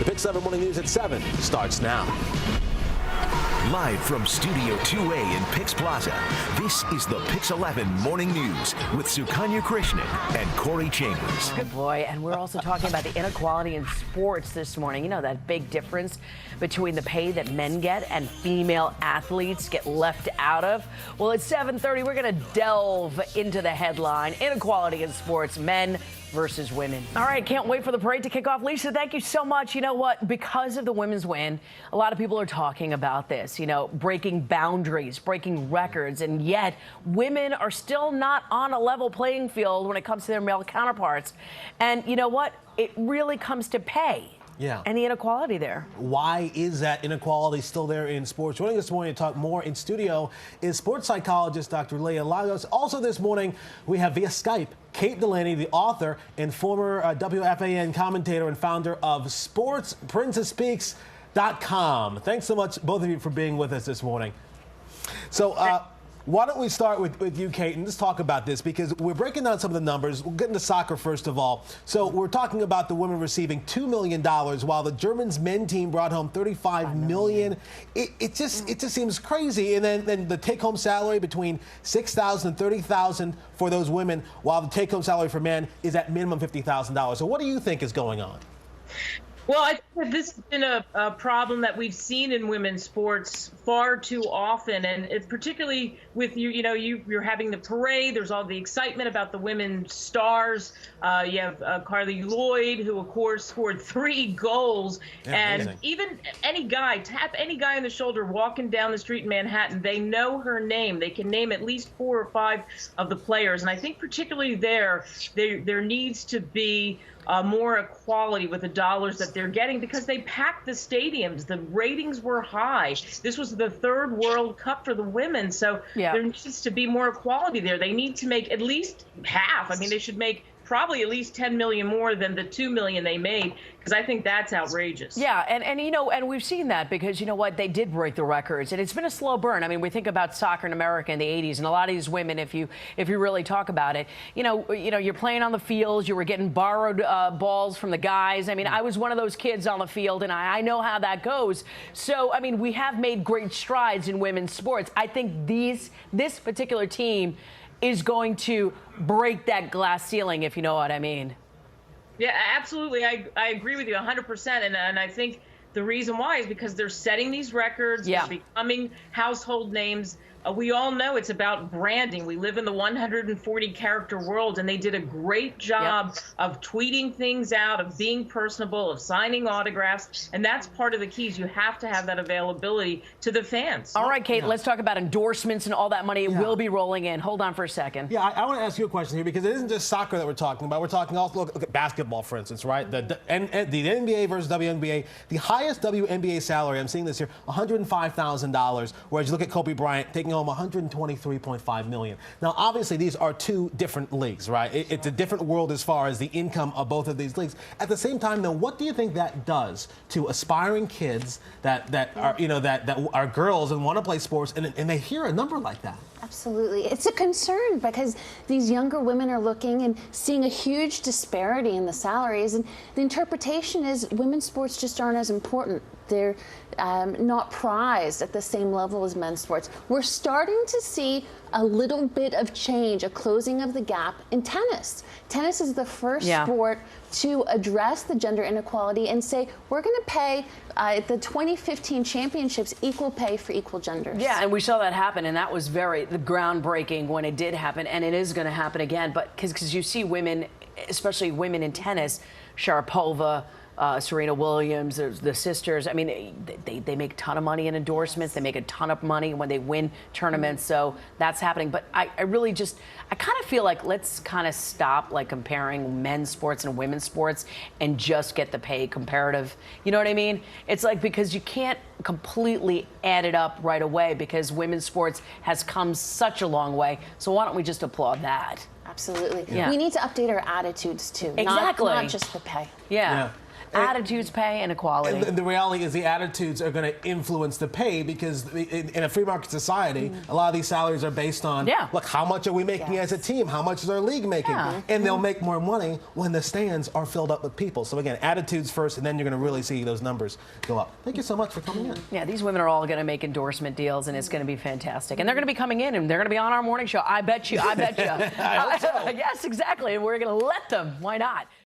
The PIX11 Morning News at 7 starts now. Live from Studio 2A in PIX Plaza, this is the PIX11 Morning News with Sukanya Krishnan and Corey Chambers. Good boy, and we're also talking about the inequality in sports this morning. You know, that big difference between the pay that men get and female athletes get left out of. Well, at 7:30, we're going to delve into the headline, inequality in sports, men versus women. All right, can't wait for the parade to kick off. Lisa, thank you so much. You know what? Because of the women's win, a lot of people are talking about this, you know, breaking boundaries, breaking records, and yet women are still not on a level playing field when it comes to their male counterparts. And you know what? It really comes to pay. Yeah. And the inequality there. Why is that inequality still there in sports? Joining us this morning to talk more in studio is sports psychologist Dr. Leah Lagos. Also this morning, we have via Skype Kate Delaney, the author and former WFAN commentator and founder of SportsPrincessSpeaks.com. Thanks so much, both of you, for being with us this morning. So, why don't we start with you, Kate, and let's talk about this, because we're breaking down some of the numbers. We'll get into soccer first of all. So we're talking about the women receiving $2 million, while the Germans men team brought home $35 million. It just seems crazy. And then the take-home salary between $6,000 and $30,000 for those women, while the take-home salary for men is at minimum $50,000. So what do you think is going on? Well, I think that this has been a problem that we've seen in women's sports far too often, and it's particularly with you're having the parade. There's all the excitement about the women's stars. You have Carly Lloyd, who of course scored 3 goals, and amazing. Even tap any guy on the shoulder walking down the street in Manhattan, they know her name. They can name at least 4 or 5 of the players, and I think particularly there needs to be more equality with the dollars that they're getting, because they packed the stadiums. The ratings were high. This was the 3rd World Cup for the women, so there needs to be more equality there. They need to make at least half. I mean, they should make probably at least $10 million more than the $2 million they made, because I think that's outrageous. Yeah, and you know, and we've seen that, because you know what, they did break the records, and it's been a slow burn. I mean, we think about soccer in America in the 80s, and a lot of these women, if you really talk about it, you know, you're playing on the fields, you were getting borrowed balls from the guys. I mean, I was one of those kids on the field, and I know how that goes. So, I mean, we have made great strides in women's sports. I think this particular team is going to break that glass ceiling, if you know what I mean. Yeah, absolutely. I agree with you 100%. And I think the reason why is because they're setting these records, they're becoming household names. We all know it's about branding. We live in the 140-character world, and they did a great job of tweeting things out, of being personable, of signing autographs, and that's part of the keys. You have to have that availability to the fans. All right, Kate, let's talk about endorsements and all that money. It will be rolling in. Hold on for a second. Yeah, I want to ask you a question here, because it isn't just soccer that we're talking about. We're talking also, look at basketball, for instance, right? The NBA versus WNBA. The highest WNBA salary, I'm seeing this here, $105,000, whereas you look at Kobe Bryant taking home $123.5 million. Now, obviously, these are 2 different leagues, right? It's a different world as far as the income of both of these leagues. At the same time, though, what do you think that does to aspiring kids that are girls and want to play sports, and they hear a number like that? Absolutely. It's a concern, because these younger women are looking and seeing a huge disparity in the salaries, and the interpretation is women's sports just aren't as important. They're not prized at the same level as men's sports. We're starting to see a little bit of change, a closing of the gap in tennis. Tennis is the first sport to address the gender inequality and say, we're going to pay the 2015 championships equal pay for equal genders. Yeah, and we saw that happen, and that was very groundbreaking when it did happen, and it is going to happen again. But because you see women, especially women in tennis, Sharapova, Serena Williams, the sisters. I mean, they make a ton of money in endorsements. They make a ton of money when they win tournaments. So that's happening. But I kind of feel like let's kind of stop comparing men's sports and women's sports and just get the pay comparative. You know what I mean? It's because you can't completely add it up right away, because women's sports has come such a long way. So why don't we just applaud that? Absolutely. Yeah. We need to update our attitudes too. Exactly. Not just the pay. Yeah. Attitudes, pay, and equality. And the reality is the attitudes are going to influence the pay because in a free market society, a lot of these salaries are based on, look, how much are we making as a team? How much is our league making? And they'll make more money when the stands are filled up with people. So again, attitudes first, and then you're going to really see those numbers go up. Thank you so much for coming in. Yeah, these women are all going to make endorsement deals, and it's going to be fantastic. And they're going to be coming in, and they're going to be on our morning show. I bet you. I bet you. I hope so. Yes, exactly. And we're going to let them. Why not?